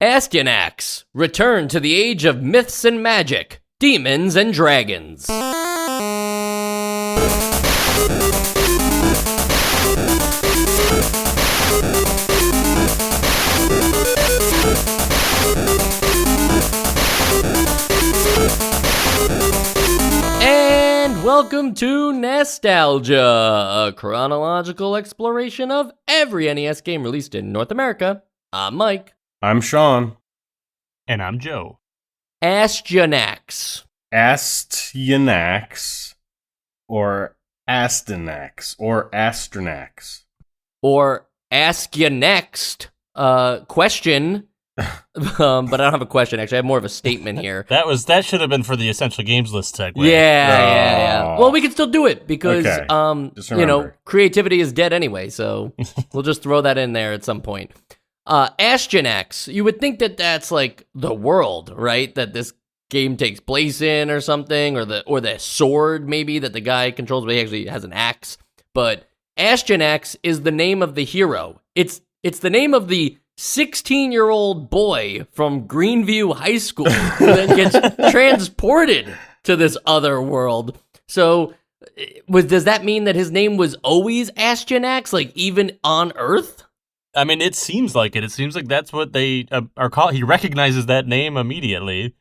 Astyanax, return to the age of myths and magic, demons and dragons. And welcome to Nostalgia, a chronological exploration of every NES game released in North America. I'm Mike. I'm Sean. And I'm Joe. Astyanax. Astyanax, or Astyanax, or Astyanax. Or Ask You Next, question. But I don't have a question, actually. I have more of a statement here. That should have been for the Essential Games List segue. Yeah. Well, we can still do it because, Okay. creativity is dead anyway, so we'll just throw that in there at some point. Astyanax, you would think that that's like the world, right? That this game takes place in or something, or the sword maybe that the guy controls, but he actually has an axe. But Astyanax is the name of the hero. It's the name of the 16-year-old boy from Greenview High School who then gets transported to this other world. So does that mean that his name was always Astyanax, like even on Earth? I mean, it seems like it. It seems like that's what they are called. He recognizes that name immediately.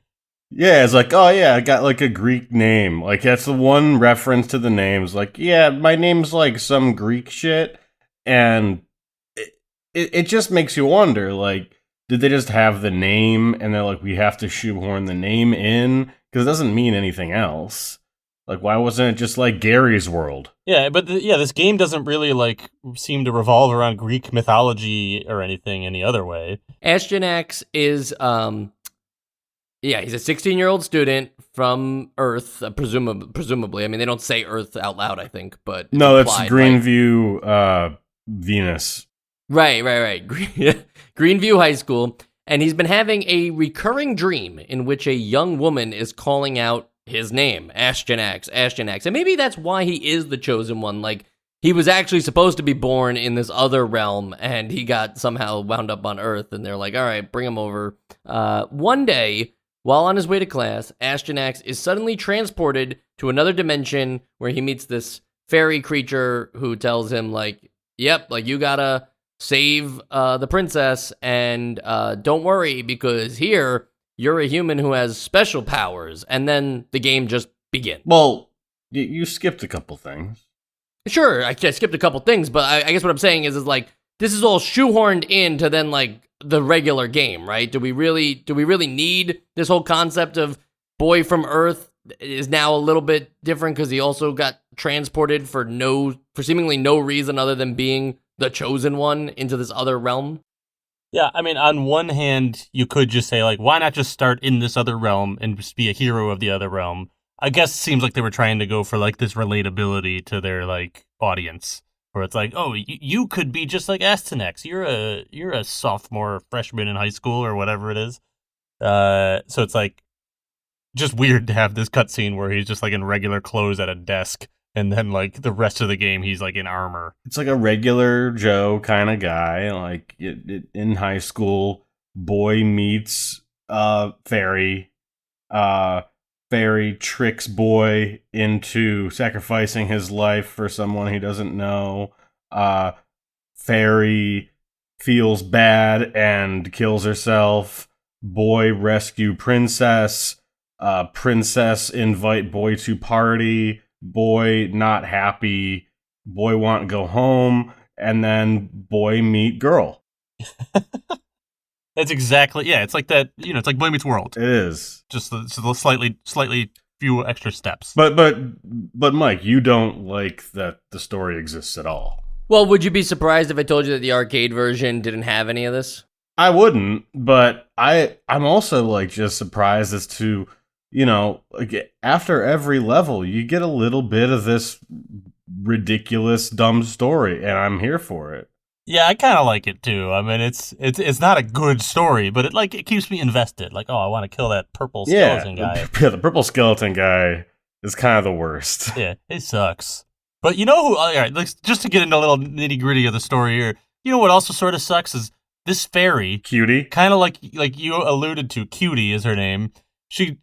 Yeah, it's like, oh yeah, I got like a Greek name. Like, that's the one reference to the names. Like, yeah, my name's like some Greek shit. And it just makes you wonder, like, did they just have the name and they're like, we have to shoehorn the name in? Because it doesn't mean anything else. Like, why wasn't it just like Gary's World? Yeah, but this game doesn't really like seem to revolve around Greek mythology or anything any other way. Astyanax is, he's a 16-year-old student from Earth, presumably. I mean, they don't say Earth out loud, I think, but No, that's implied, Greenview, Venus. Right. Greenview High School, and he's been having a recurring dream in which a young woman is calling out his name, Astyanax. And maybe that's why he is the chosen one. Like, he was actually supposed to be born in this other realm, and he got somehow wound up on Earth, and they're like, all right, bring him over. One day, while on his way to class, Astyanax is suddenly transported to another dimension where he meets this fairy creature who tells him, like, yep, like, you gotta save the princess, and don't worry, because here, you're a human who has special powers, and then the game just begins. Well, you skipped a couple things. Sure, I skipped a couple things, but I guess what I'm saying is like, this is all shoehorned into then, like, the regular game, right? Do we really need this whole concept of boy from Earth is now a little bit different because he also got transported for seemingly no reason other than being the chosen one into this other realm? Yeah, I mean, on one hand, you could just say, like, why not just start in this other realm and just be a hero of the other realm? I guess it seems like they were trying to go for, like, this relatability to their, like, audience. Where it's like, oh, you could be just like Astyanax. You're a sophomore, freshman in high school or whatever it is. So it's, like, just weird to have this cutscene where he's just, like, in regular clothes at a desk. And then, like, the rest of the game, he's, like, in armor. It's like a regular Joe kind of guy. Like, in high school, boy meets fairy. Fairy tricks boy into sacrificing his life for someone he doesn't know. Fairy feels bad and kills herself. Boy rescue princess. Princess invite boy to party. Boy not happy, boy want to go home, and then boy meet girl. That's exactly, yeah, it's like that, it's like Boy Meets World. It is. Just the slightly few extra steps. But Mike, you don't like that the story exists at all. Well, would you be surprised if I told you that the arcade version didn't have any of this? I wouldn't, but I'm also, like, just surprised as to, like, after every level, you get a little bit of this ridiculous, dumb story, and I'm here for it. Yeah, I kind of like it too. I mean, it's not a good story, but it keeps me invested. Like, oh, I want to kill that purple skeleton guy. Yeah, the purple skeleton guy is kind of the worst. Yeah, it sucks. But you know who? All right, just to get into a little nitty gritty of the story here. You know what also sort of sucks is this fairy, Cutie. kind of like you alluded to, Cutie is her name. She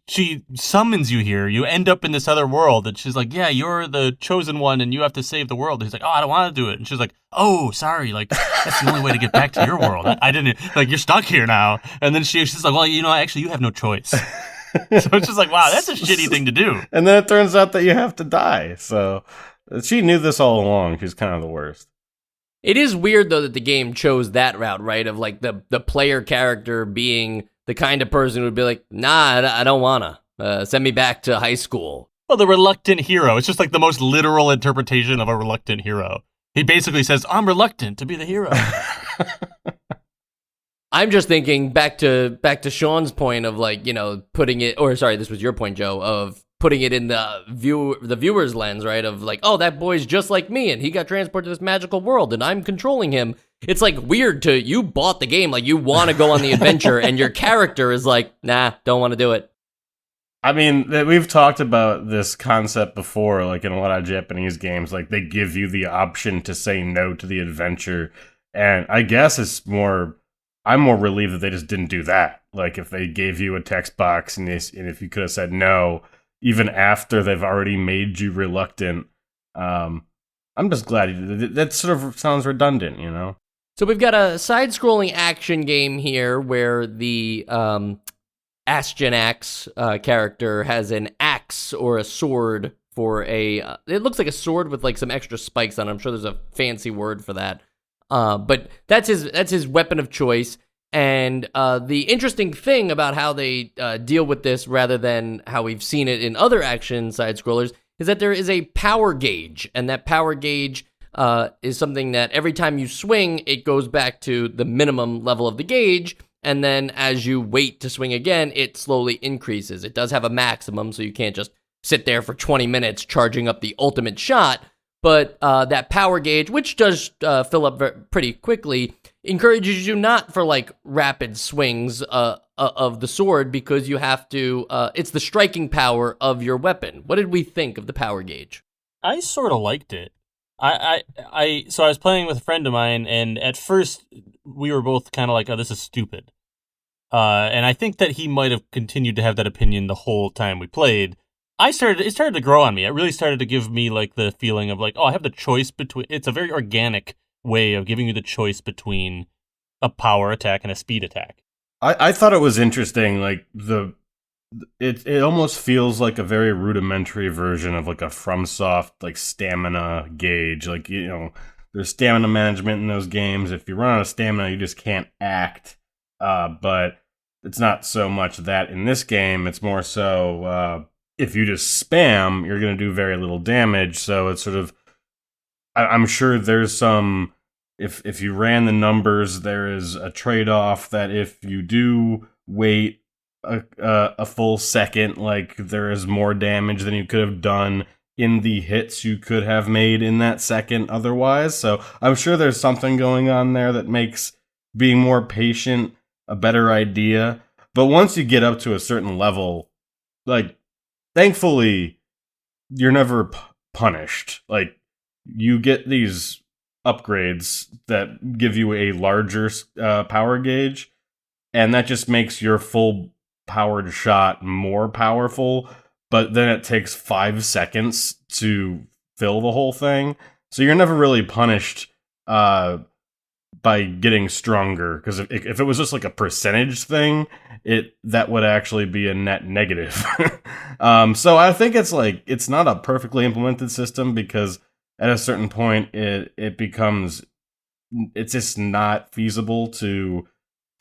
summons you here. You end up in this other world, and she's like, "Yeah, you're the chosen one, and you have to save the world." And he's like, "Oh, I don't want to do it." And she's like, "Oh, sorry, like that's the only way to get back to your world. I didn't like you're stuck here now." And then she's like, "Well, actually, you have no choice." So it's just like, wow, that's a shitty thing to do. And then it turns out that you have to die. So she knew this all along. She's kind of the worst. It is weird, though, that the game chose that route, right? Of like the player character being the kind of person who would be like, nah, I don't wanna. Send me back to high school. Well, the reluctant hero. It's just like the most literal interpretation of a reluctant hero. He basically says, I'm reluctant to be the hero. I'm just thinking back to Sean's point of like, putting it, or sorry, this was your point, Joe, of putting it in the viewer's lens, right? Of like, oh, that boy's just like me, and he got transported to this magical world, and I'm controlling him. It's like weird you bought the game, like you want to go on the adventure, and your character is like, nah, don't want to do it. I mean, we've talked about this concept before, like in a lot of Japanese games, like they give you the option to say no to the adventure, and I guess I'm more relieved that they just didn't do that. Like if they gave you a text box and if you could have said no, even after they've already made you reluctant, I'm just glad that sort of sounds redundant, So we've got a side-scrolling action game here where the Astyanax character has an axe or a sword for it looks like a sword with like some extra spikes on it. I'm sure there's a fancy word for that. But that's his weapon of choice. And the interesting thing about how they deal with this, rather than how we've seen it in other action side-scrollers, is that there is a power gauge. And that power gauge is something that every time you swing, it goes back to the minimum level of the gauge. And then as you wait to swing again, it slowly increases. It does have a maximum, so you can't just sit there for 20 minutes charging up the ultimate shot. But that power gauge, which does fill up pretty quickly, encourages you not for like rapid swings of the sword, because you have to, it's the striking power of your weapon. What did we think of the power gauge? I sort of liked it. So I was playing with a friend of mine, and at first we were both kind of like, oh, this is stupid. And I think that he might have continued to have that opinion the whole time we played. It started to grow on me. It really started to give me like the feeling of like, oh, I have the choice between, it's a very organic way of giving you the choice between a power attack and a speed attack. I thought it was interesting, like it almost feels like a very rudimentary version of like a FromSoft like stamina gauge. Like, there's stamina management in those games. If you run out of stamina, you just can't act. But it's not so much that in this game. It's more so if you just spam, you're going to do very little damage. So it's sort of, I'm sure there's some, if you ran the numbers, there is a trade-off that if you do wait a full second, like there is more damage than you could have done in the hits you could have made in that second otherwise. So I'm sure there's something going on there that makes being more patient a better idea. But once you get up to a certain level, like, thankfully, you're never punished. Like, you get these upgrades that give you a larger power gauge, and that just makes your full powered shot more powerful, but then it takes 5 seconds to fill the whole thing. So you're never really punished by getting stronger, because if it was just like a percentage thing, that would actually be a net negative. So I think it's not a perfectly implemented system, because at a certain point it becomes, it's just not feasible to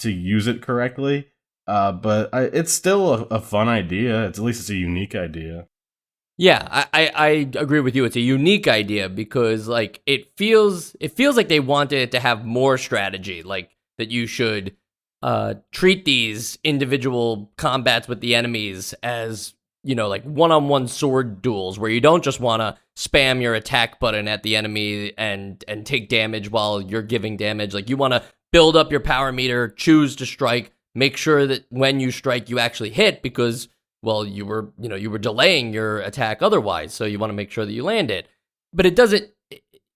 use it correctly. But it's still a fun idea. At least it's a unique idea. Yeah, I agree with you. It's a unique idea because like it feels like they wanted it to have more strategy, like that you should treat these individual combats with the enemies as, like one-on-one sword duels where you don't just want to spam your attack button at the enemy and take damage while you're giving damage. Like you want to build up your power meter, choose to strike, make sure that when you strike you actually hit, because well, you were delaying your attack otherwise, so you want to make sure that you land it. But it doesn't,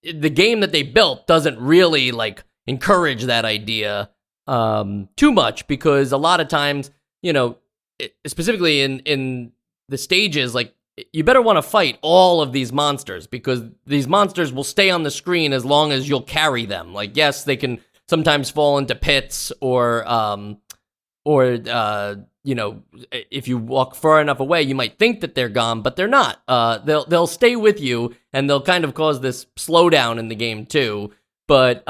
the game that they built doesn't really like encourage that idea too much, because a lot of times, specifically in the stages, like, you better want to fight all of these monsters, because these monsters will stay on the screen as long as you'll carry them. Like, yes, they can sometimes fall into pits, or if you walk far enough away, you might think that they're gone, but they're not. They'll stay with you, and they'll kind of cause this slowdown in the game too. But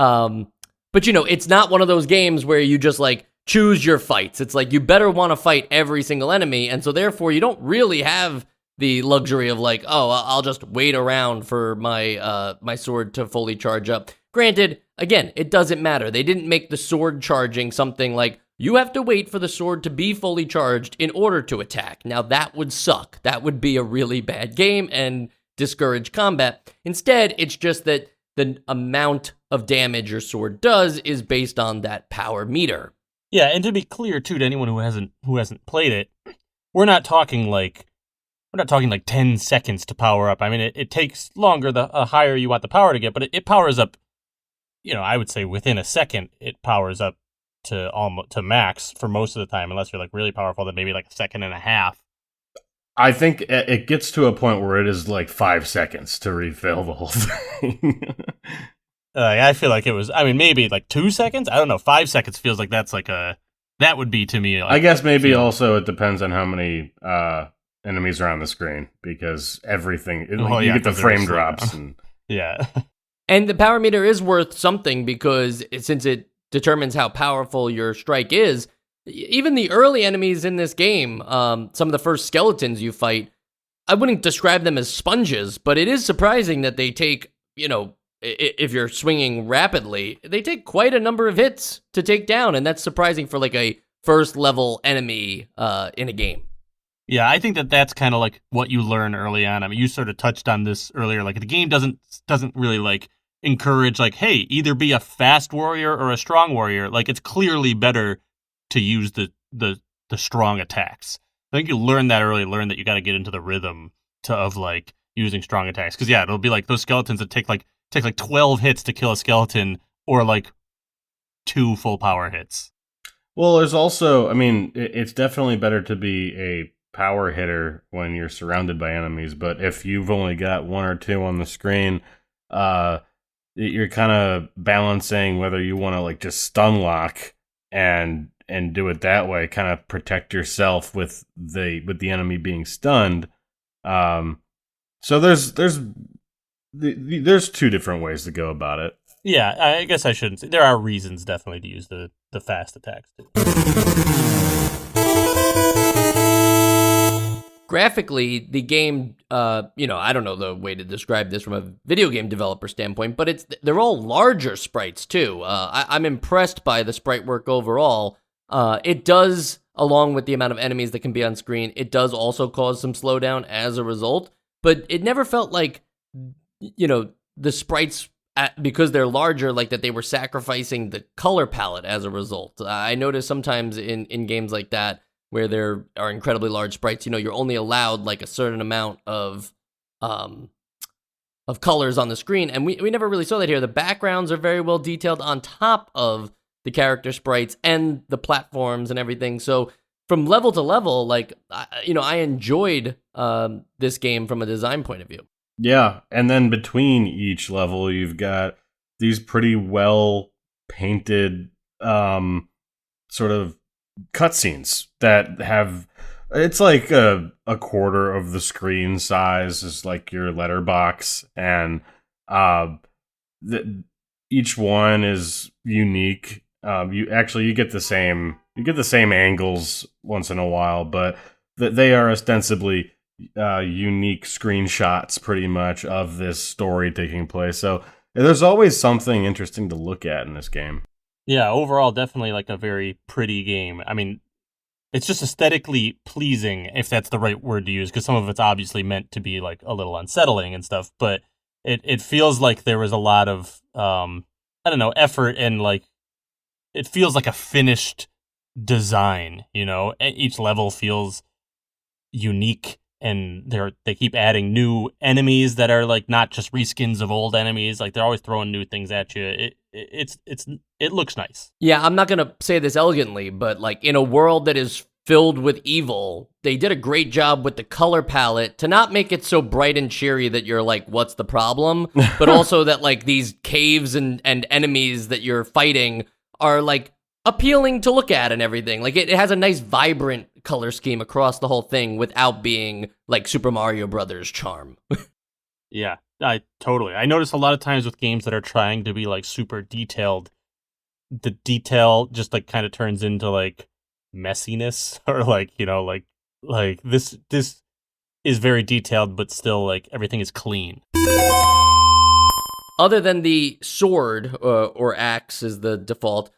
it's not one of those games where you just like choose your fights. It's like you better want to fight every single enemy, and so therefore you don't really have the luxury of like, oh, I'll just wait around for my my sword to fully charge up. Granted, again, it doesn't matter. They didn't make the sword charging something like you have to wait for the sword to be fully charged in order to attack. Now that would suck. That would be a really bad game and discourage combat. Instead, it's just that the amount of damage your sword does is based on that power meter. Yeah, and to be clear too to anyone who hasn't played it, we're not talking like 10 seconds to power up. I mean, it takes longer the higher you want the power to get, but it powers up, I would say within a second, it powers up to almost to max for most of the time, unless you're like really powerful, then maybe like a second and a half. I think it gets to a point where it is like 5 seconds to refill the whole thing. I feel like it was, maybe like 2 seconds? I don't know. 5 seconds feels like that's that would be to me. Like, I guess maybe also it depends on how many enemies are on the screen, because everything, you get the frame drops. And yeah. And the power meter is worth something, because since it determines how powerful your strike is, even the early enemies in this game, some of the first skeletons you fight, I wouldn't describe them as sponges, but it is surprising that they take, if you're swinging rapidly, they take quite a number of hits to take down, and that's surprising for like a first level enemy in a game. Yeah, I think that's kind of like what you learn early on. I mean, you sort of touched on this earlier. Like, the game doesn't really like encourage like, hey, either be a fast warrior or a strong warrior. Like, it's clearly better to use the strong attacks. I think you learn that early. Learn that you got to get into the rhythm of like using strong attacks. Because yeah, it'll be like those skeletons that take like 12 hits to kill a skeleton, or like 2 full power hits. Well, there's also, it's definitely better to be a power hitter when you're surrounded by enemies, but if you've only got 1 or 2 on the screen, you're kind of balancing whether you want to like just stun lock and do it that way, kind of protect yourself with the enemy being stunned. So there's 2 different ways to go about it. Yeah, I guess I shouldn't say. There are reasons definitely to use the fast attacks too. Graphically, the game, I don't know the way to describe this from a video game developer standpoint, but they're all larger sprites too. I'm impressed by the sprite work overall. It does, along with the amount of enemies that can be on screen, it does also cause some slowdown as a result, but it never felt like, the sprites, because they're larger, like that they were sacrificing the color palette as a result. I noticed sometimes in games like that, where there are incredibly large sprites, you're only allowed like a certain amount of colors on the screen, and we never really saw that here. The backgrounds are very well detailed on top of the character sprites and the platforms and everything. So from level to level, like, I enjoyed this game from a design point of view. Yeah, and then between each level, you've got these pretty well painted sort of cutscenes that have, it's like a quarter of the screen size is like your letterbox, and each one is unique. You get the same angles once in a while, but they are ostensibly unique screenshots pretty much of this story taking place. So there's always something interesting to look at in this game. Yeah, overall, definitely like a very pretty game. I mean, it's just aesthetically pleasing, if that's the right word to use, because some of it's obviously meant to be like a little unsettling and stuff, but it feels like there was a lot of, effort, and like, it feels like a finished design, Each level feels unique, and they keep adding new enemies that are like not just reskins of old enemies. Like, they're always throwing new things at you. it looks nice. Yeah, I'm not going to say this elegantly, but like in a world that is filled with evil, they did a great job with the color palette to not make it so bright and cheery that you're like, what's the problem? But also that like these caves and enemies that you're fighting are like appealing to look at and everything. Like it has a nice vibrant color scheme across the whole thing without being like Super Mario Brothers charm. Yeah, I notice a lot of times with games that are trying to be like super detailed, the detail just like kind of turns into like messiness or like, like this is very detailed but still like everything is clean. Other than the sword or axe is the default,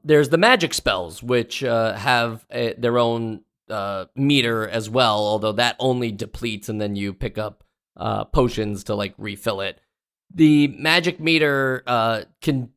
there's the magic spells, which have their own meter as well, although that only depletes and then you pick up potions to like refill it. The magic meter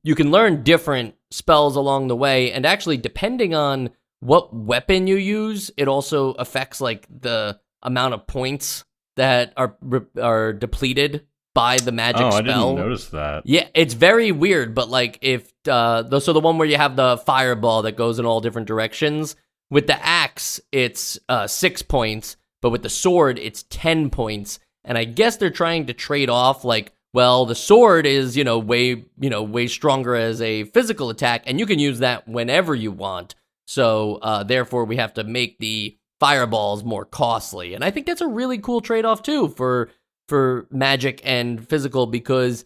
you can learn different spells along the way, and actually depending on what weapon you use, it also affects like the amount of points that are depleted by the magic spell. I didn't notice that. Yeah, it's very weird, but like if the one where you have the fireball that goes in all different directions, with the axe it's 6 points, but with the sword it's 10 points. And I guess they're trying to trade off like, well, the sword is, way stronger as a physical attack, and you can use that whenever you want. So therefore we have to make the fireballs more costly. And I think that's a really cool trade-off too for magic and physical, because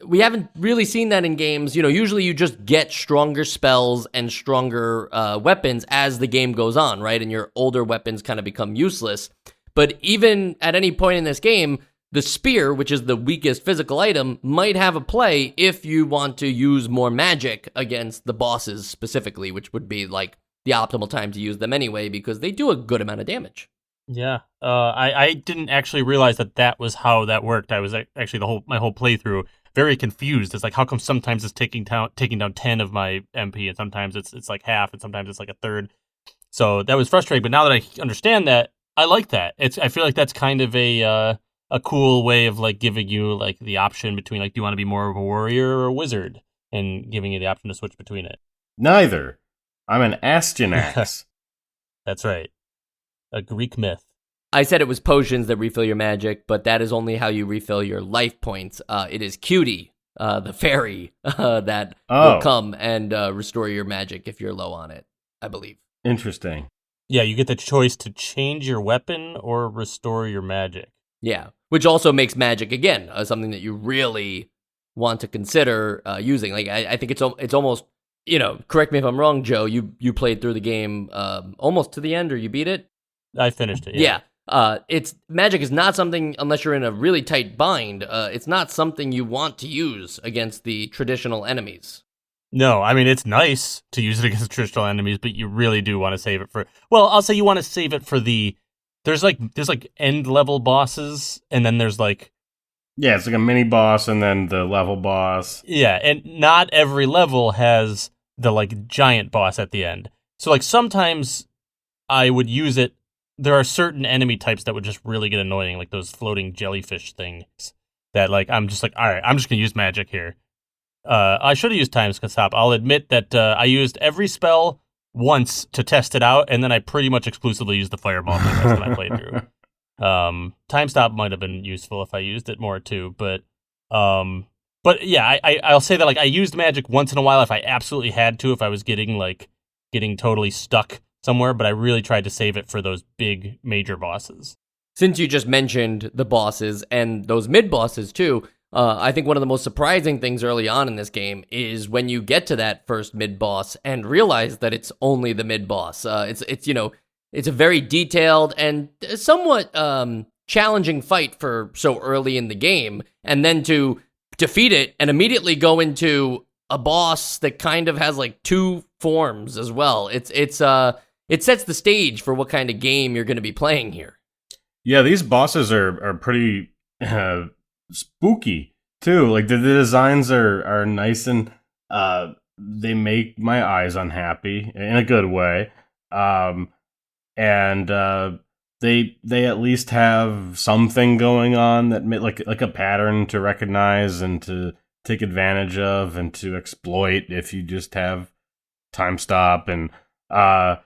we haven't really seen that in games. Usually you just get stronger spells and stronger weapons as the game goes on, right? And your older weapons kind of become useless. But even at any point in this game, the spear, which is the weakest physical item, might have a play if you want to use more magic against the bosses specifically, which would be like the optimal time to use them anyway, because they do a good amount of damage. Yeah, I didn't actually realize that was how that worked. I was actually my whole playthrough very confused. It's like, how come sometimes it's taking down 10 of my MP, and sometimes it's like half, and sometimes it's like a third. So that was frustrating. But now that I understand that, I like that. I feel like that's kind of a cool way of like giving you like the option between like, do you want to be more of a warrior or a wizard, and giving you the option to switch between it. Neither. I'm an Astyanax. That's right. A Greek myth. I said it was potions that refill your magic, but that is only how you refill your life points. It is Cutie, the fairy, that will come and restore your magic if you're low on it, I believe. Interesting. Yeah, you get the choice to change your weapon or restore your magic. Yeah, which also makes magic, again, something that you really want to consider using. Like, I think it's almost, correct me if I'm wrong, Joe, you played through the game almost to the end, or you beat it? I finished it, yeah. It's magic is not something, unless you're in a really tight bind, it's not something you want to use against the traditional enemies. No, I mean, it's nice to use it against traditional enemies, but you really do want to save it for... Well, I'll say you want to save it for the... There's like end-level bosses, and then there's like... Yeah, it's like a mini-boss and then the level boss. Yeah, and not every level has the like giant boss at the end. So like sometimes I would use it... There are certain enemy types that would just really get annoying, like those floating jellyfish things, that like I'm just like, all right, I'm just going to use magic here. I should have used Time Stop. I'll admit that I used every spell once to test it out, and then I pretty much exclusively used the fireball for the rest of my playthrough. Time Stop might have been useful if I used it more too, but yeah, I'll say that like I used magic once in a while if I absolutely had to, if I was getting totally stuck somewhere, but I really tried to save it for those big major bosses. Since you just mentioned the bosses and those mid-bosses too, I think one of the most surprising things early on in this game is when you get to that first mid-boss and realize that it's only the mid-boss. It's a very detailed and somewhat challenging fight for so early in the game, and then to defeat it and immediately go into a boss that kind of has like two forms as well. It sets the stage for what kind of game you're going to be playing here. Yeah, these bosses are pretty spooky too. Like the designs are nice, and they make my eyes unhappy in a good way. And they at least have something going on that like a pattern to recognize and to take advantage of and to exploit if you just have time stop. And I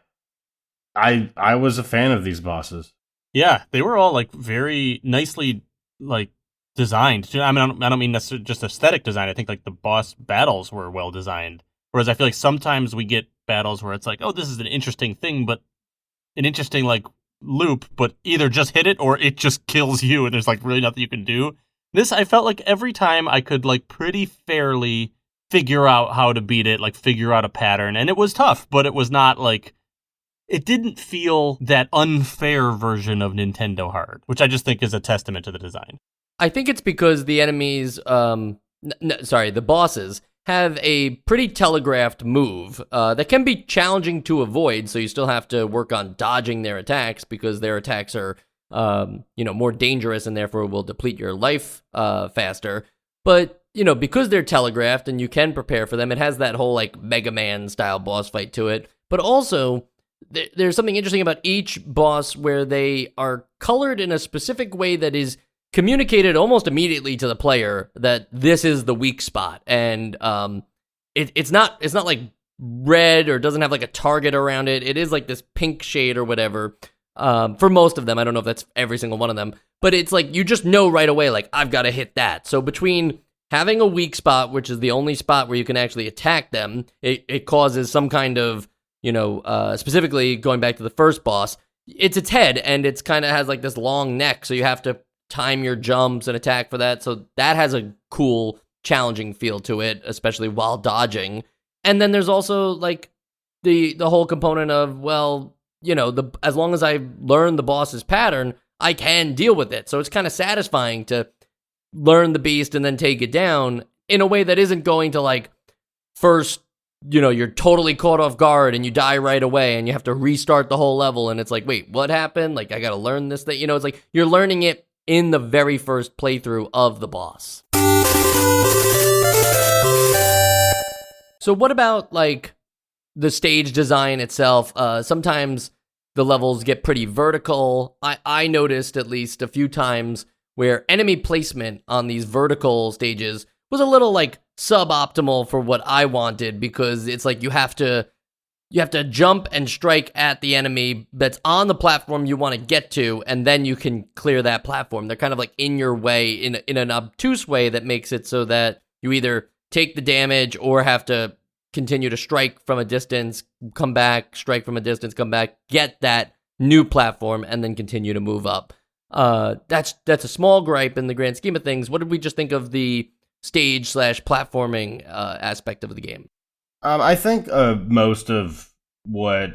was a fan of these bosses. Yeah, they were all like very nicely like designed. I mean, I don't mean necessarily just aesthetic design. I think like the boss battles were well designed. Whereas I feel like sometimes we get battles where it's like, oh, this is an interesting thing, but an interesting like loop, but either just hit it or it just kills you, and there's like really nothing you can do. This, I felt like every time I could like pretty fairly figure out how to beat it, like figure out a pattern, and it was tough, but it was not like, it didn't feel that unfair version of Nintendo Hard, which I just think is a testament to the design. I think it's because the enemies, the bosses have a pretty telegraphed move that can be challenging to avoid, so you still have to work on dodging their attacks because their attacks are, more dangerous and therefore will deplete your life faster. But, because they're telegraphed and you can prepare for them, it has that whole, like, Mega Man style boss fight to it. But also, there's something interesting about each boss where they are colored in a specific way that is communicated almost immediately to the player that this is the weak spot, and it's not like red or doesn't have like a target around it. It is like this pink shade or whatever. For most of them, I don't know if that's every single one of them, but it's like you just know right away, like I've got to hit that. So between having a weak spot, which is the only spot where you can actually attack them, it causes some kind of specifically going back to the first boss, it's its head, and it's kind of has like this long neck, so you have to time your jumps and attack for that. So that has a cool, challenging feel to it, especially while dodging. And then there's also like the whole component of, well, as long as I learn the boss's pattern, I can deal with it. So it's kind of satisfying to learn the beast and then take it down in a way that isn't going to like first, you're totally caught off guard and you die right away and you have to restart the whole level. And it's like, wait, what happened? Like, I got to learn this thing. It's like you're learning it in the very first playthrough of the boss. So what about, like, the stage design itself? Sometimes the levels get pretty vertical. I noticed at least a few times where enemy placement on these vertical stages was a little, like, suboptimal for what I wanted, because it's like you have to jump and strike at the enemy that's on the platform you want to get to, and then you can clear that platform. They're kind of like in your way in an obtuse way that makes it so that you either take the damage or have to continue to strike from a distance, come back, strike from a distance, come back, get that new platform, and then continue to move up. That's a small gripe in the grand scheme of things. What did we just think of the stage/platforming aspect of the game? I think most of what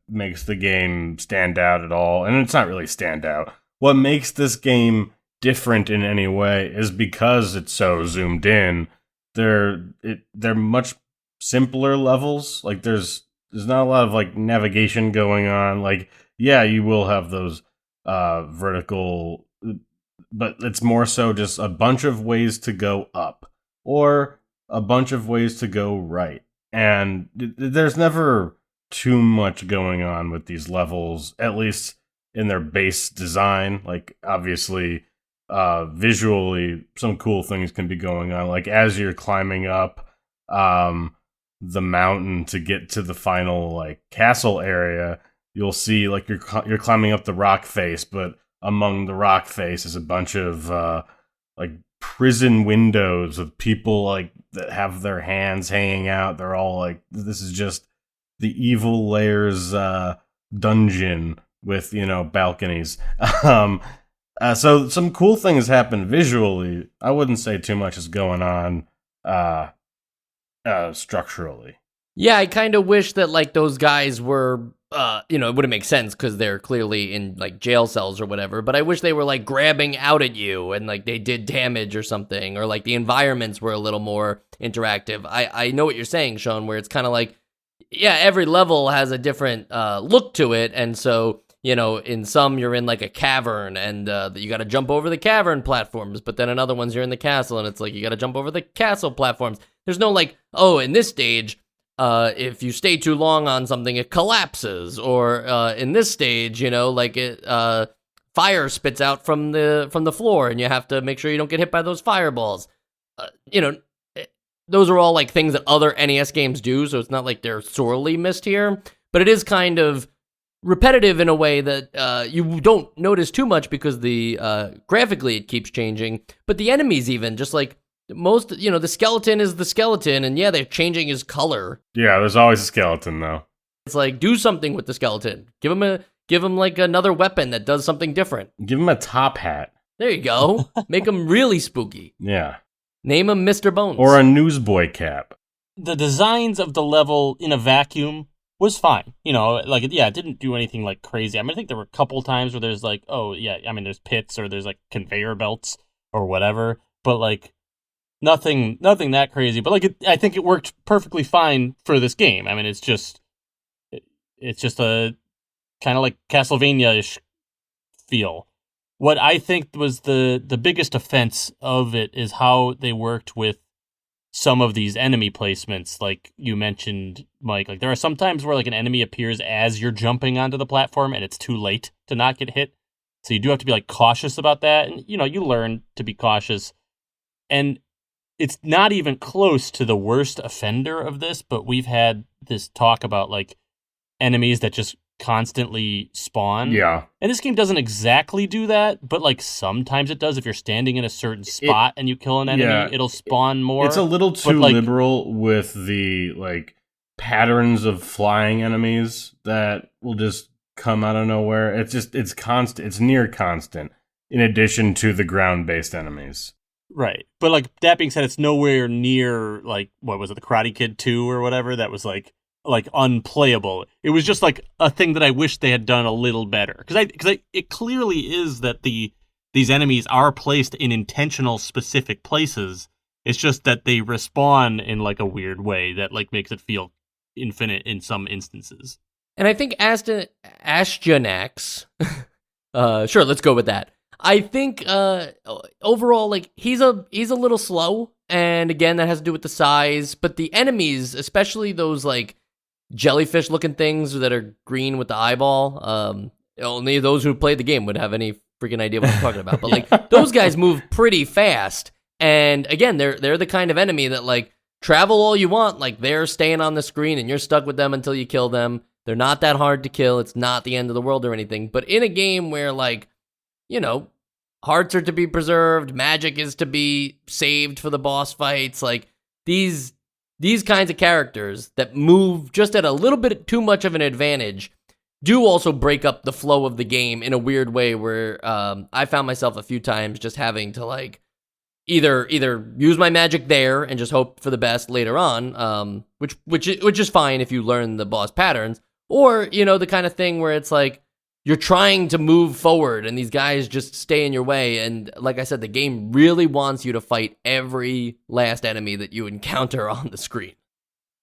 makes the game stand out at all, and it's not really stand out, what makes this game different in any way is because it's so zoomed in. They're much simpler levels. Like there's not a lot of like navigation going on. Like, yeah, you will have those vertical, but it's more so just a bunch of ways to go up or a bunch of ways to go right. And there's never too much going on with these levels, at least in their base design. Like, obviously, visually, some cool things can be going on. Like, as you're climbing up the mountain to get to the final, like, castle area, you'll see, like, you're climbing up the rock face, but among the rock face is a bunch of, like, prison windows with people like that have their hands hanging out. They're all like, this is just the evil layers dungeon with balconies. So some cool things happen visually. I wouldn't say too much is going on structurally. Yeah, I kind of wish that like those guys were it wouldn't make sense because they're clearly in like jail cells or whatever, but I wish they were like grabbing out at you and like they did damage or something, or like the environments were a little more interactive. I know what you're saying, Sean, where it's kind of like, yeah, every level has a different look to it, and so in some you're in like a cavern and you got to jump over the cavern platforms, but then in other ones you're in the castle and it's like you got to jump over the castle platforms. There's no like, oh, in this stage if you stay too long on something, it collapses, or in this stage, like it fire spits out from the floor, and you have to make sure you don't get hit by those fireballs. those are all like things that other NES games do, so it's not like they're sorely missed here. But it is kind of repetitive in a way that you don't notice too much because the graphically it keeps changing. But the enemies even, just like most, the skeleton is the skeleton, and yeah, they're changing his color. Yeah, there's always a skeleton though. It's like, do something with the skeleton. Give him like another weapon that does something different. Give him a top hat. There you go. Make him really spooky. Yeah. Name him Mr. Bones. Or a newsboy cap. The designs of the level in a vacuum was fine. It didn't do anything like crazy. I mean, I think there were a couple times where there's like, there's pits or there's like conveyor belts or whatever, but like nothing that crazy. But like, I think it worked perfectly fine for this game. I mean, it's just a kind of like Castlevania-ish feel. What I think was the biggest offense of it is how they worked with some of these enemy placements, like you mentioned, Mike. Like, there are some times where like an enemy appears as you're jumping onto the platform and it's too late to not get hit. So you do have to be like cautious about that. And you learn to be cautious. And it's not even close to the worst offender of this, but we've had this talk about like enemies that just constantly spawn. Yeah. And this game doesn't exactly do that, but like sometimes it does. If you're standing in a certain spot and you kill an enemy, it'll spawn more. It's a little too liberal with the like patterns of flying enemies that will just come out of nowhere. It's constant. It's near constant in addition to the ground-based enemies. Right. But like that being said, it's nowhere near like, what was it, the Karate Kid 2 or whatever that was like unplayable. It was just like a thing that I wish they had done a little better, because it clearly is that these enemies are placed in intentional specific places. It's just that they respawn in like a weird way that like makes it feel infinite in some instances. And I think Astyanax, sure, let's go with that. I think overall, like he's a little slow, and again that has to do with the size. But the enemies, especially those like jellyfish looking things that are green with the eyeball, only those who played the game would have any freaking idea what I'm talking about. But like those guys move pretty fast, and again they're the kind of enemy that like travel all you want, like they're staying on the screen and you're stuck with them until you kill them. They're not that hard to kill. It's not the end of the world or anything. But in a game where like, hearts are to be preserved, magic is to be saved for the boss fights, like these kinds of characters that move just at a little bit too much of an advantage do also break up the flow of the game in a weird way where I found myself a few times just having to like either use my magic there and just hope for the best later on, which is fine if you learn the boss patterns, or the kind of thing where it's like you're trying to move forward and these guys just stay in your way. And like I said, the game really wants you to fight every last enemy that you encounter on the screen.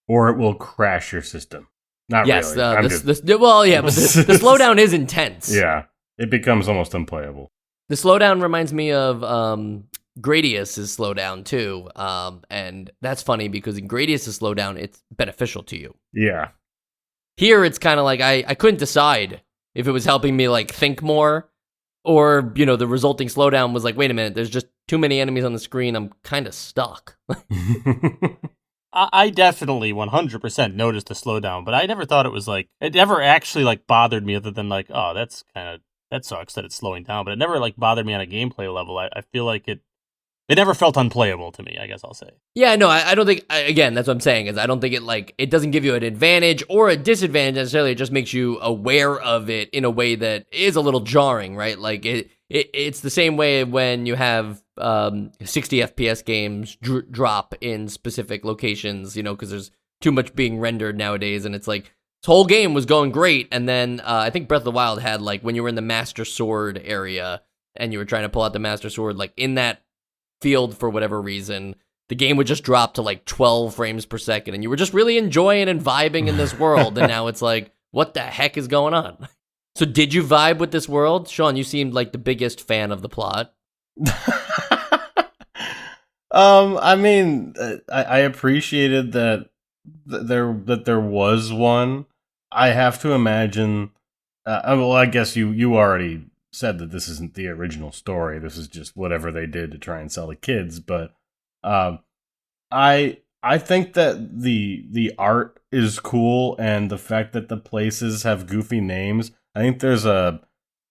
Or it will crash your system. Not yes, really. But the slowdown is intense. Yeah, it becomes almost unplayable. The slowdown reminds me of Gradius's slowdown too. And that's funny because in Gradius's slowdown, it's beneficial to you. Yeah. Here, it's kind of like I couldn't decide if it was helping me like think more, or the resulting slowdown was like, wait a minute, there's just too many enemies on the screen. I'm kind of stuck. I definitely 100% noticed the slowdown, but I never thought it never actually like bothered me, other than like, oh, that sucks that it's slowing down. But it never like bothered me on a gameplay level. I feel like it never felt unplayable to me, I guess I'll say. Yeah, no, I don't think, again, that's what I'm saying, is I don't think it doesn't give you an advantage or a disadvantage necessarily. It just makes you aware of it in a way that is a little jarring, right? Like, it's the same way when you have 60 FPS games drop in specific locations, because there's too much being rendered nowadays, and it's like, this whole game was going great, and then I think Breath of the Wild had, like, when you were in the Master Sword area, and you were trying to pull out the Master Sword, like, in that field for whatever reason, the game would just drop to like 12 frames per second, and you were just really enjoying and vibing in this world, and now it's like, what the heck is going on? So did you vibe with this world? Sean, you seemed like the biggest fan of the plot. I mean, I appreciated that there was one. I have to imagine, well, I guess you already said that this isn't the original story. This is just whatever they did to try and sell to kids. But I I think that the art is cool, and the fact that the places have goofy names. I think there's a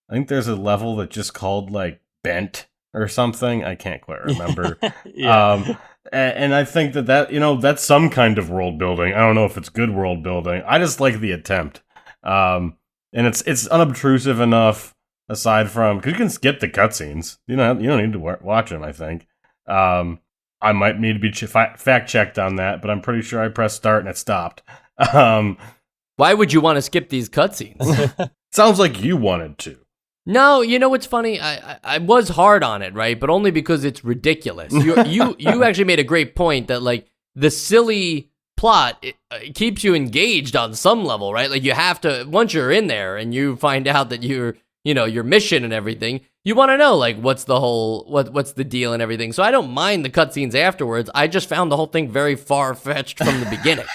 level that just called like Bent or something. I can't quite remember. Yeah. And I think that that's some kind of world building. I don't know if it's good world building. I just like the attempt. And it's unobtrusive enough. Aside from, because you can skip the cutscenes, you don't need to watch them. I think. I might need to be fact checked on that, but I'm pretty sure I pressed start and it stopped. Why would you want to skip these cutscenes? Sounds like you wanted to. No, you know what's funny? I was hard on it, right? But only because it's ridiculous. You actually made a great point that like the silly plot it keeps you engaged on some level, right? Like you have to, once you're in there and you find out that your mission and everything, you want to know like what's the deal and everything. So I don't mind the cutscenes afterwards. I just found the whole thing very far fetched from the beginning.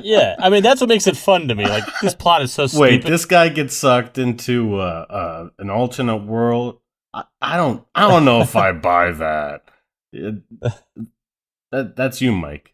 Yeah, I mean that's what makes it fun to me. Like this plot is so stupid. Wait, this guy gets sucked into an alternate world. I don't know if I buy that. That's you, Mike.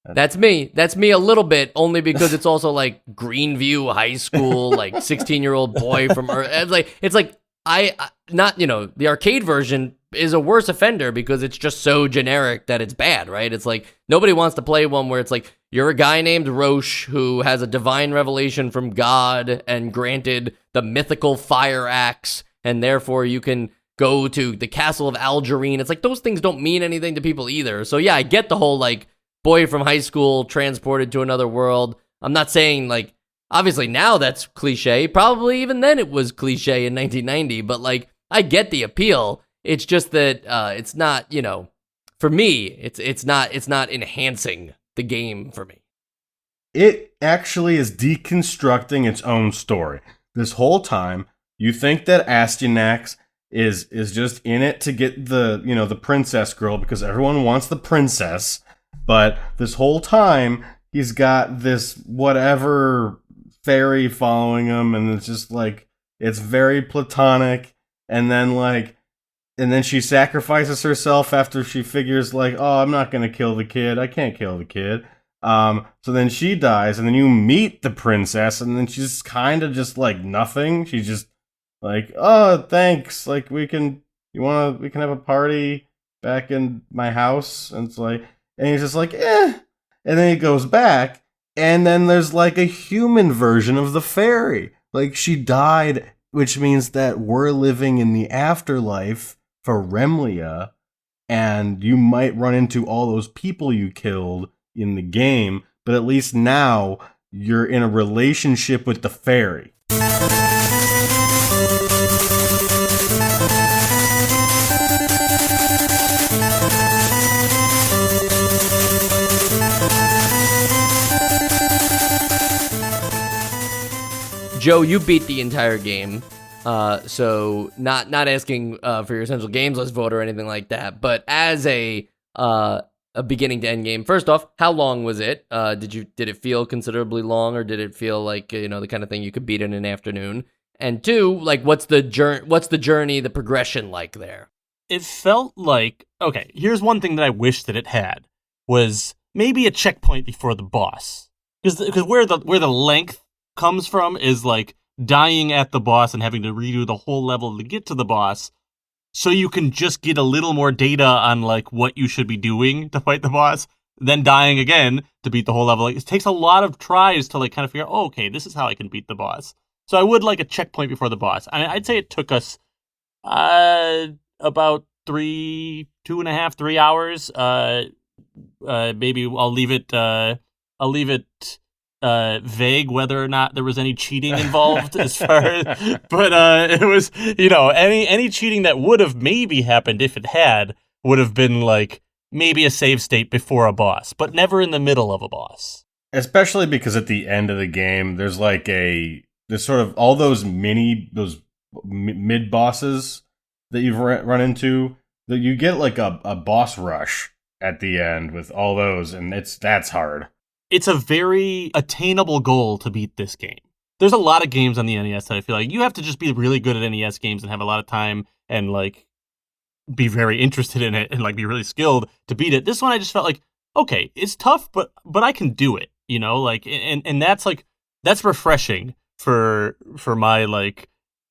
That's me. That's me a little bit, only because it's also like Greenview High School, like 16-year-old boy from Earth. It's like I not the arcade version is a worse offender because it's just so generic that it's bad, right? It's like nobody wants to play one where it's like you're a guy named Roche who has a divine revelation from God and granted the mythical fire axe, and therefore you can go to the castle of Algerine. It's like those things don't mean anything to people either. So yeah, I get the whole like boy from high school transported to another world. I'm not saying like obviously now that's cliche. Probably even then it was cliche in 1990, but like I get the appeal. It's just that it's not, for me, it's not enhancing the game for me. It actually is deconstructing its own story. This whole time, you think that Astyanax is just in it to get the princess girl because everyone wants the princess, but this whole time he's got this whatever fairy following him, and it's just like it's very platonic, and then she sacrifices herself after she figures like, oh, I'm not gonna kill the kid. I can't kill the kid. So then she dies, and then you meet the princess, and then she's kind of just like nothing. She's just like, oh, thanks. Like we can have a party back in my house, and it's like, and he's just like, eh. And then he goes back, and then there's like a human version of the fairy. Like she died, which means that we're living in the afterlife for Remnia, and you might run into all those people you killed in the game, but at least now you're in a relationship with the fairy. Joe, you beat the entire game, so not asking for your essential games list vote or anything like that. But as a beginning to end game, first off, how long was it? Did it feel considerably long, or did it feel like the kind of thing you could beat in an afternoon? And two, like what's the journey, the progression like there? It felt like, okay, here's one thing that I wish that it had was maybe a checkpoint before the boss, because where the length comes from is like dying at the boss and having to redo the whole level to get to the boss, so you can just get a little more data on like what you should be doing to fight the boss, then dying again to beat the whole level. Like, it takes a lot of tries to like kind of figure out, oh, okay, this is how I can beat the boss. So I would like a checkpoint before the boss. I mean, I'd say it took us about 2.5, 3 hours. Maybe I'll leave it vague whether or not there was any cheating involved as far as, but it was, any cheating that would have maybe happened if it had would have been like maybe a save state before a boss, but never in the middle of a boss. Especially because at the end of the game, there's sort of all those mid bosses that you've run into, that you get like a boss rush at the end with all those, and that's hard. It's a very attainable goal to beat this game. There's a lot of games on the NES that I feel like you have to just be really good at NES games and have a lot of time and like be very interested in it and like be really skilled to beat it. This one I just felt like okay, it's tough, but I can do it, like, and that's refreshing for my like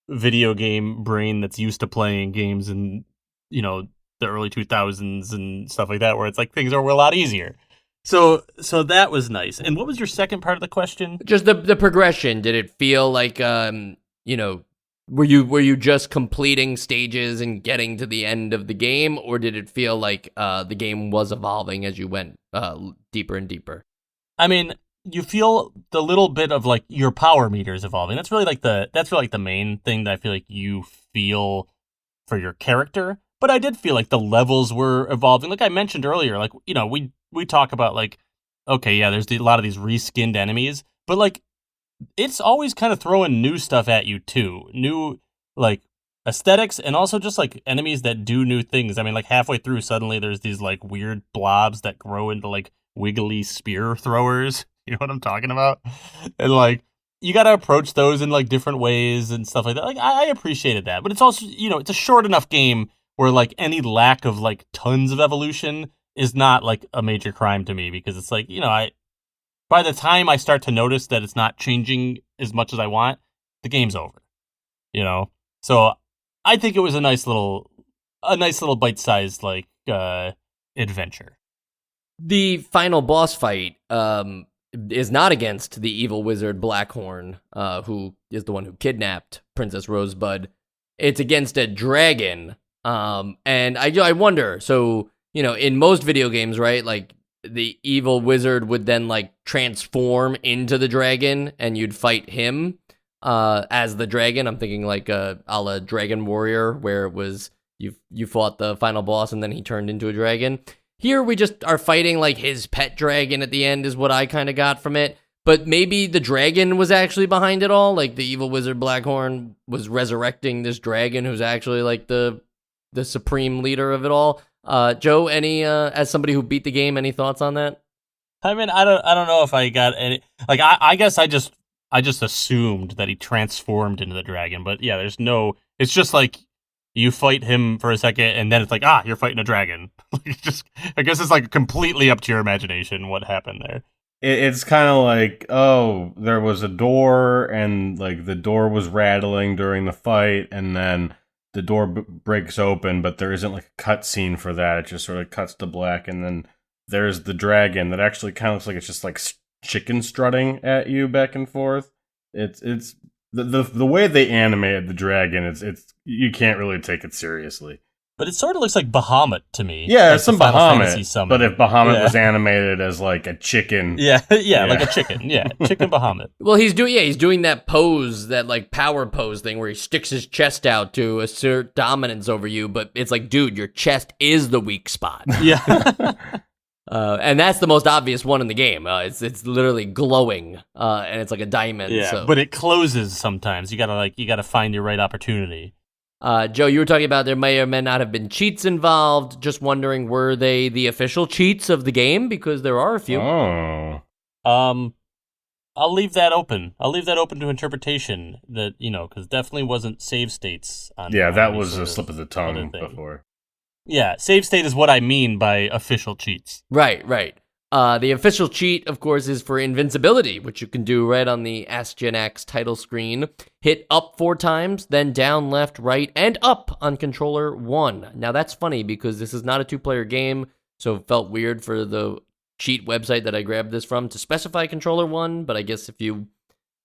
video game brain that's used to playing games in, the early 2000s and stuff like that, where it's like things are a lot easier. So that was nice. And what was your second part of the question? Just the progression. Did it feel like were you just completing stages and getting to the end of the game, or did it feel like the game was evolving as you went deeper and deeper? I mean, you feel the little bit of like your power meters evolving. That's really like the main thing that I feel like you feel for your character. But I did feel like the levels were evolving. Like I mentioned earlier, like, we talk about like, okay, yeah, there's a lot of these reskinned enemies, but like it's always kind of throwing new stuff at you too. New like aesthetics, and also just like enemies that do new things. I mean, like halfway through, suddenly there's these like weird blobs that grow into like wiggly spear throwers. You know what I'm talking about? And like you got to approach those in like different ways and stuff like that. Like I appreciated that, but it's also, it's a short enough game where like any lack of like tons of evolution is not like a major crime to me, because it's like, by the time I start to notice that it's not changing as much as I want, the game's over. So I think it was a nice little bite-sized like adventure. The final boss fight is not against the evil wizard Blackhorn, who is the one who kidnapped Princess Rosebud. It's against a dragon. And I wonder, so, in most video games, right, like the evil wizard would then like transform into the dragon and you'd fight him as the dragon. I'm thinking like a la Dragon Warrior, where it was you fought the final boss and then he turned into a dragon. Here we just are fighting like his pet dragon at the end is what I kind of got from it. But maybe the dragon was actually behind it all. Like the evil wizard Blackhorn was resurrecting this dragon who's actually like the supreme leader of it all. Joe, any as somebody who beat the game, any thoughts on that? I mean, I don't know if I got any. Like, I guess I just assumed that he transformed into the dragon, but yeah, there's no. It's just like you fight him for a second, and then it's like, you're fighting a dragon. I guess it's like completely up to your imagination what happened there. It's kind of like, oh, there was a door, and like the door was rattling during the fight, and then the door breaks open, but there isn't like a cutscene for that. It just sort of cuts to black, and then there's the dragon that actually kind of looks like it's just like chicken strutting at you back and forth. It's the way they animated the dragon. It's you can't really take it seriously. But it sort of looks like Bahamut to me. Yeah, like it's some Bahamut. But if Bahamut was animated as like a chicken, yeah, like a chicken, chicken Bahamut. Well, he's doing that pose, that like power pose thing where he sticks his chest out to assert dominance over you. But it's like, dude, your chest is the weak spot. Yeah, and that's the most obvious one in the game. It's literally glowing, and it's like a diamond. Yeah, so. But it closes sometimes. You gotta find your right opportunity. Joe, you were talking about there may or may not have been cheats involved. Just wondering, were they the official cheats of the game? Because there are a few. Oh. I'll leave that open. I'll leave that open to interpretation. That, because definitely wasn't save states. Yeah, that was a slip of the tongue before. Yeah, save state is what I mean by official cheats. Right. The official cheat, of course, is for invincibility, which you can do right on the Astyanax title screen. Hit up 4 times, then down, left, right, and up on controller 1. Now, that's funny because this is not a 2-player game, so it felt weird for the cheat website that I grabbed this from to specify controller 1, but I guess if you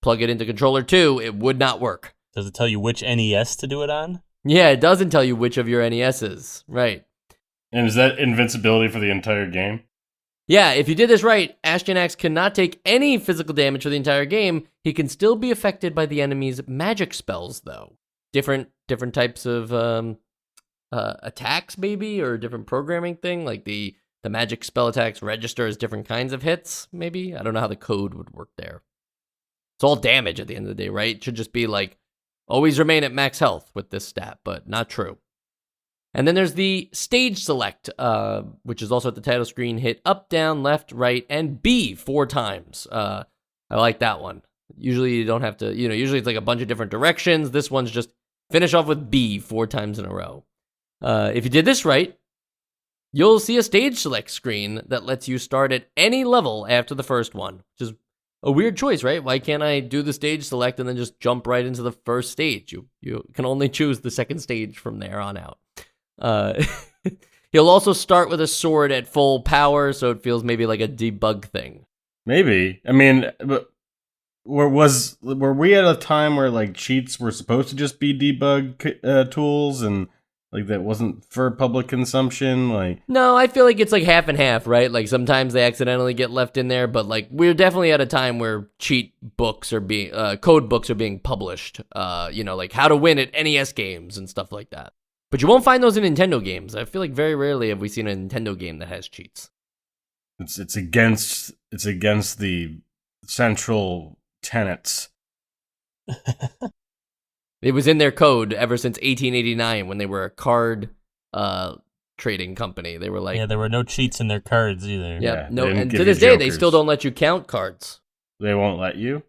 plug it into controller 2, it would not work. Does it tell you which NES to do it on? Yeah, it doesn't tell you which of your NESs. Right. And is that invincibility for the entire game? Yeah, if you did this right, Astyanax cannot take any physical damage for the entire game. He can still be affected by the enemy's magic spells, though. Different types of attacks, maybe, or different programming thing. Like the magic spell attacks register as different kinds of hits, maybe. I don't know how the code would work there. It's all damage at the end of the day, right? It should just be like, always remain at max health with this stat, but not true. And then there's the stage select, which is also at the title screen. Hit up, down, left, right, and B 4 times. I like that one. Usually you don't have to, usually it's like a bunch of different directions. This one's just finish off with B 4 times in a row. If you did this right, you'll see a stage select screen that lets you start at any level after the first one, which is a weird choice, right? Why can't I do the stage select and then just jump right into the first stage? You can only choose the second stage from there on out. He'll also start with a sword at full power, so it feels maybe like a debug thing. Maybe. I mean, but were we at a time where like cheats were supposed to just be debug tools and like that wasn't for public consumption? Like, No, I feel like it's like half and half, right? Like sometimes they accidentally get left in there, but like we're definitely at a time where cheat books are being code books are being published. Like how to win at NES games and stuff like that. But you won't find those in Nintendo games. I feel like very rarely have we seen a Nintendo game that has cheats. it's against the central tenets. It was in their code ever since 1889 when they were a card trading company. They were like, Yeah, there were no cheats in their cards either. yeah, they no, didn't and give to you this day they jokers. still don't let you count cards. They won't let you.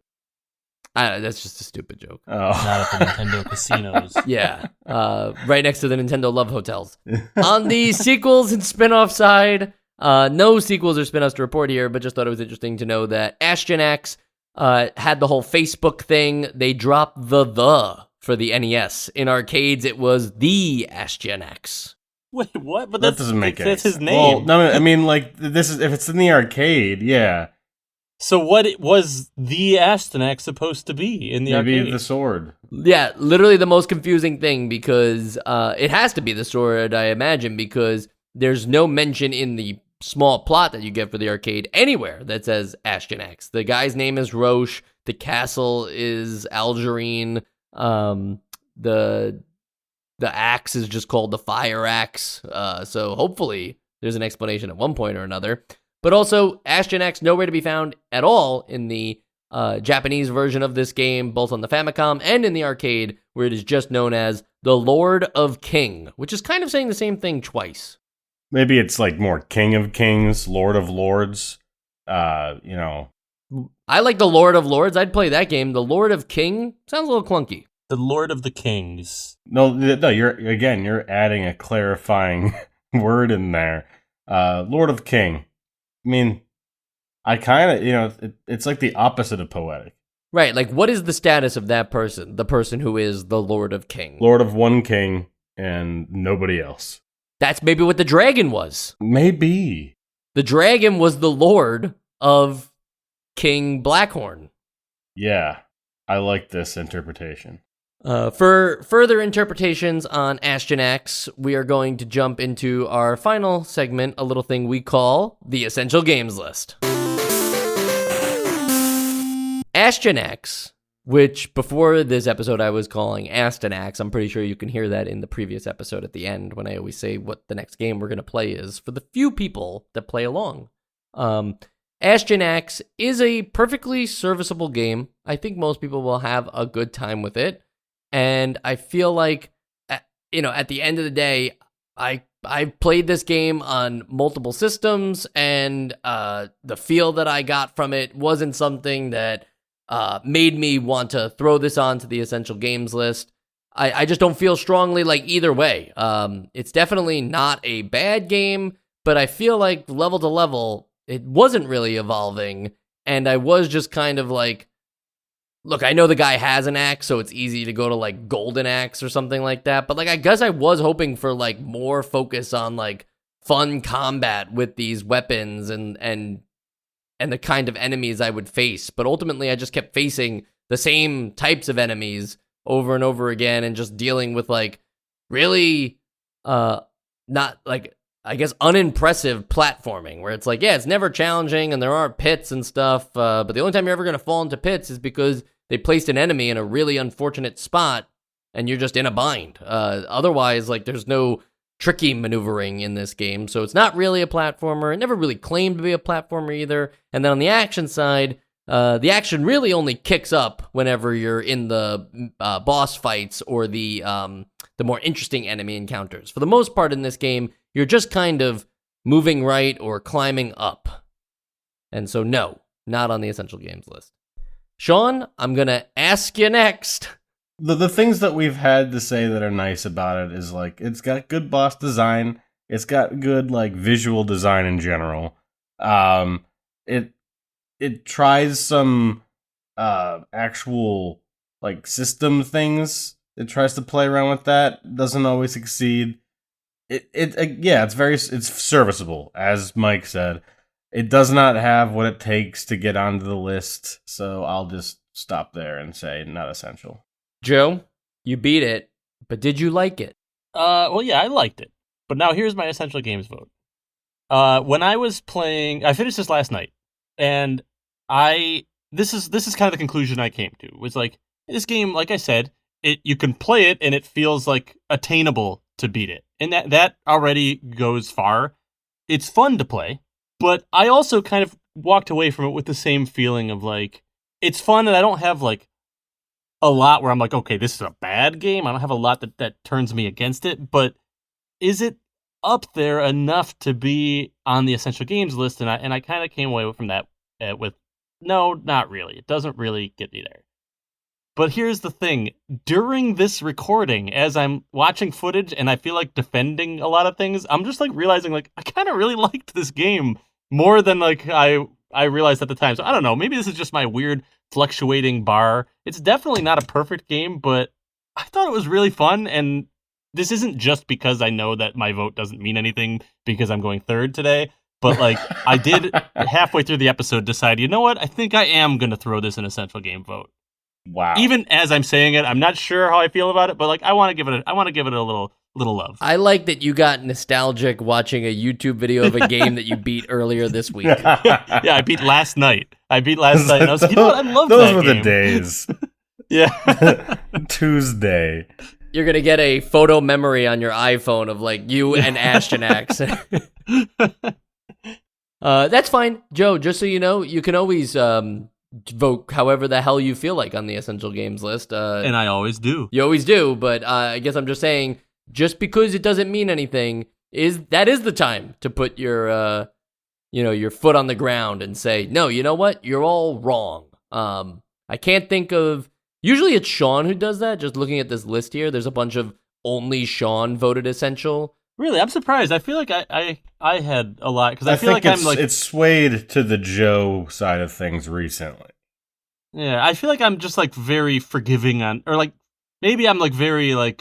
That's just a stupid joke. Oh, Not at the Nintendo casinos. Yeah, right next to the Nintendo Love Hotels. On the sequels and spin-off side, no sequels or spin-offs to report here, but just thought it was interesting to know that Astyanax had the whole Facebook thing. They dropped the for the NES. In arcades, it was the Astyanax. Wait, what? But that doesn't make that's sense. his name. Well, no, I mean, like this is if it's in the arcade, yeah. So what was the Astyanax supposed to be in the Maybe arcade? the sword. Yeah, literally the most confusing thing because it has to be the sword, I imagine, because there's no mention in the small plot that you get for the arcade anywhere that says Astyanax. The guy's name is Roche. The castle is Algerine. The axe is just called the fire axe. So hopefully there's an explanation at one point or another. But also, Astyanax nowhere to be found at all in the Japanese version of this game, both on the Famicom and in the arcade, where it is just known as the Lord of King, which is kind of saying the same thing twice. Maybe it's like more King of Kings, Lord of Lords. I like the Lord of Lords. I'd play that game. The Lord of King sounds a little clunky. The Lord of the Kings. No, you're adding a clarifying word in there. Lord of King. I mean, I kind of, it's like the opposite of poetic. Right, like what is the status of that person? The person who is the Lord of King. Lord of one king and nobody else. That's maybe what the dragon was. Maybe. The dragon was the Lord of King Blackhorn. Yeah, I like this interpretation. For further interpretations on Astyanax, we are going to jump into our final segment, a little thing we call the Essential Games List. Astyanax, which before this episode I was calling Astyanax. I'm pretty sure you can hear that in the previous episode at the end when I always say what the next game we're going to play is for the few people that play along. Astyanax is a perfectly serviceable game. I think most people will have a good time with it. And I feel like, at the end of the day, I played this game on multiple systems, and the feel that I got from it wasn't something that made me want to throw this onto the Essential Games list. I just don't feel strongly like either way. It's definitely not a bad game, but I feel like level to level, it wasn't really evolving, and I was just kind of like, look, I know the guy has an axe, so it's easy to go to, like, Golden Axe or something like that. But, like, I guess I was hoping for, like, more focus on, like, fun combat with these weapons and the kind of enemies I would face. But ultimately, I just kept facing the same types of enemies over and over again and just dealing with, like, really not, like, I guess unimpressive platforming where it's like, yeah, it's never challenging and there aren't pits and stuff. But the only time you're ever going to fall into pits is because they placed an enemy in a really unfortunate spot and you're just in a bind. Otherwise, like, there's no tricky maneuvering in this game. So it's not really a platformer. It never really claimed to be a platformer either. And then on the action side, the action really only kicks up whenever you're in the boss fights or the more interesting enemy encounters. For the most part in this game, you're just kind of moving right or climbing up. And so no, not on the Essential Games list. Sean, I'm going to ask you next. The things that we've had to say that are nice about it is, like, it's got good boss design. It's got good like visual design in general. It tries some actual like system things. It tries to play around with that. Doesn't always succeed. It's serviceable, as Mike said. It does not have what it takes to get onto the list, so I'll just stop there and say not essential. Joe, you beat it, but did you like it? Well, yeah, I liked it. But now here's my essential games vote. When I was playing, I finished this last night, and this is kind of the conclusion I came to. Was like, this game, like I said, you can play it and it feels like attainable to beat it. And that already goes far. It's fun to play, but I also kind of walked away from it with the same feeling of like, it's fun and I don't have like a lot where I'm like, okay, this is a bad game. I don't have a lot that turns me against it, but is it up there enough to be on the essential games list? And I kind of came away from that with, no, not really. It doesn't really get me there. But here's the thing. During this recording, as I'm watching footage and I feel like defending a lot of things, I'm just like realizing like I kind of really liked this game more than like I realized at the time. So I don't know. Maybe this is just my weird fluctuating bar. It's definitely not a perfect game, but I thought it was really fun. And this isn't just because I know that my vote doesn't mean anything because I'm going third today. But like I did halfway through the episode decide, you know what? I think I am going to throw this an essential game vote. Wow. Even as I'm saying it, I'm not sure how I feel about it, but like I want to give it a little love. I like that you got nostalgic watching a YouTube video of a game that you beat earlier this week. Yeah, I beat last night. And I was like, you know what? I love that Those were game. the days. Yeah. Tuesday. You're going to get a photo memory on your iPhone of like you and Astyanax. That's fine. Joe, just so you know, you can always vote however the hell you feel like on the essential games list. And I always do. You always do, but I guess I'm just saying, just because it doesn't mean anything, is the time to put your your foot on the ground and say, no, you know what? You're all wrong. I can't think of, usually it's Sean who does that. Just looking at this list here, there's a bunch of only Sean voted essential. Really, I'm surprised. I feel like I had a lot because I feel like it's swayed to the Joe side of things recently. Yeah, I feel like I'm just like very forgiving on, or like maybe I'm like very like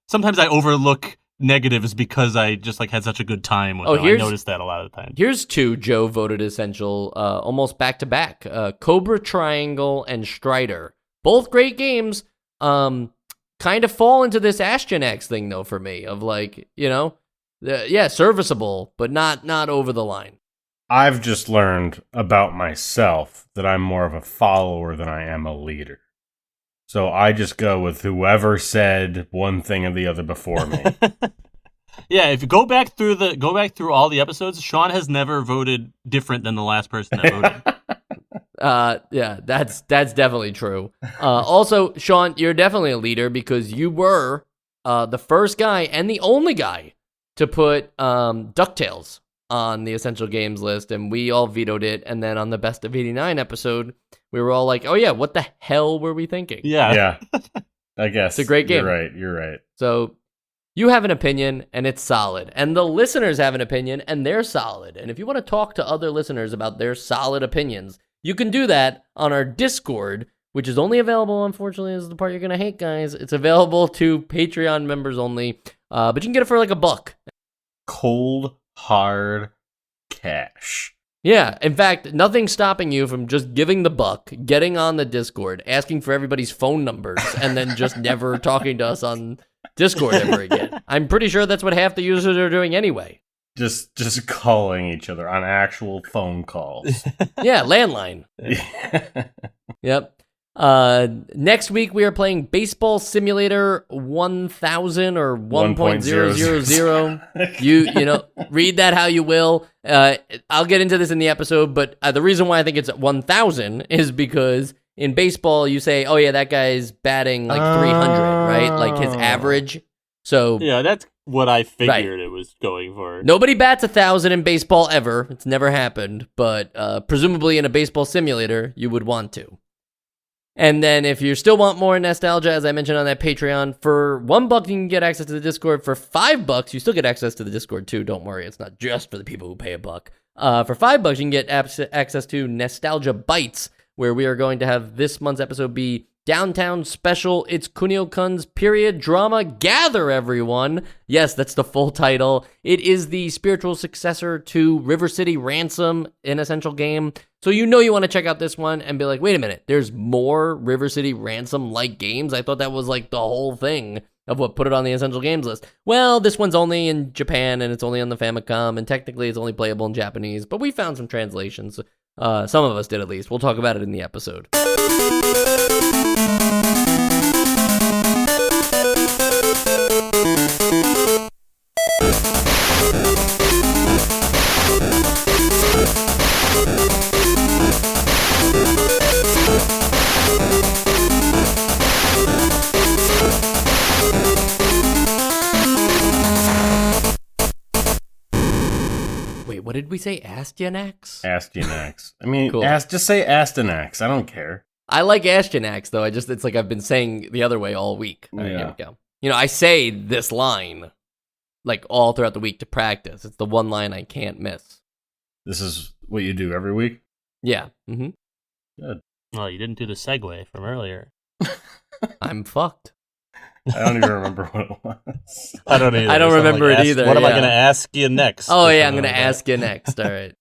sometimes I overlook negatives because I just like had such a good time with them. I noticed that a lot of the time. Here's two Joe voted essential, almost back to back. Cobra Triangle and Strider, both great games. Kind of fall into this Astyanax thing though for me of like, serviceable, but not over the line. I've just learned about myself that I'm more of a follower than I am a leader. So I just go with whoever said one thing or the other before me. Yeah, if you go back through all the episodes, Sean has never voted different than the last person that voted. Yeah, that's definitely true. Also, Sean, you're definitely a leader because you were the first guy and the only guy to put DuckTales on the Essential Games list, and we all vetoed it. And then on the Best of 89 episode, we were all like, oh yeah, what the hell were we thinking? Yeah. I guess. It's a great game. You're right. So you have an opinion, and it's solid. And the listeners have an opinion, and they're solid. And if you want to talk to other listeners about their solid opinions, you can do that on our Discord, which is only available, unfortunately, this is the part you're going to hate, guys. It's available to Patreon members only, but you can get it for like $1. Cold, hard cash. Yeah, in fact, nothing's stopping you from just giving the $1, getting on the Discord, asking for everybody's phone numbers, and then just never talking to us on Discord ever again. I'm pretty sure that's what half the users are doing anyway. Just calling each other on actual phone calls. Yeah, landline. Yep. Next week we are playing Baseball Simulator 1000 or 1.000. You read that how you will. I'll get into this in the episode, but the reason why I think it's 1000 is because in baseball you say, oh yeah, that guy's batting like 300, right? Like his average. So yeah, that's what I figured it was going for. Nobody bats 1,000 in baseball ever. It's never happened, but presumably in a baseball simulator, you would want to. And then if you still want more nostalgia, as I mentioned on that Patreon, for $1 you can get access to the Discord. For $5, you still get access to the Discord too. Don't worry, it's not just for the people who pay $1. For $5, you can get access to Nostalgia Bites, where we are going to have this month's episode be Downtown Special. It's Kunio-kun's period drama Gather, everyone. Yes, that's the full title. It is the spiritual successor to River City Ransom, an Essential game. So you want to check out this one and be like, wait a minute, there's more River City Ransom-like games? I thought that was like the whole thing of what put it on the Essential Games list. Well, this one's only in Japan, and it's only on the Famicom, and technically it's only playable in Japanese, but we found some translations. Some of us did, at least. We'll talk about it in the episode. What did we say? Astyanax? Astyanax. I mean, Cool. Just say Astyanax. I don't care. I like Astyanax, though. It's like I've been saying the other way all week. All right, Yeah. here we go. I say this line like all throughout the week to practice. It's the one line I can't miss. This is what you do every week? Yeah. Mm-hmm. Good. Oh, you didn't do the segue from earlier. I'm fucked. I don't even remember what it was. I don't either. I don't So I'm remember it ask- either, What am I yeah. going to ask you next? Oh, Or yeah, I'm something going to like that. ask you next. All right.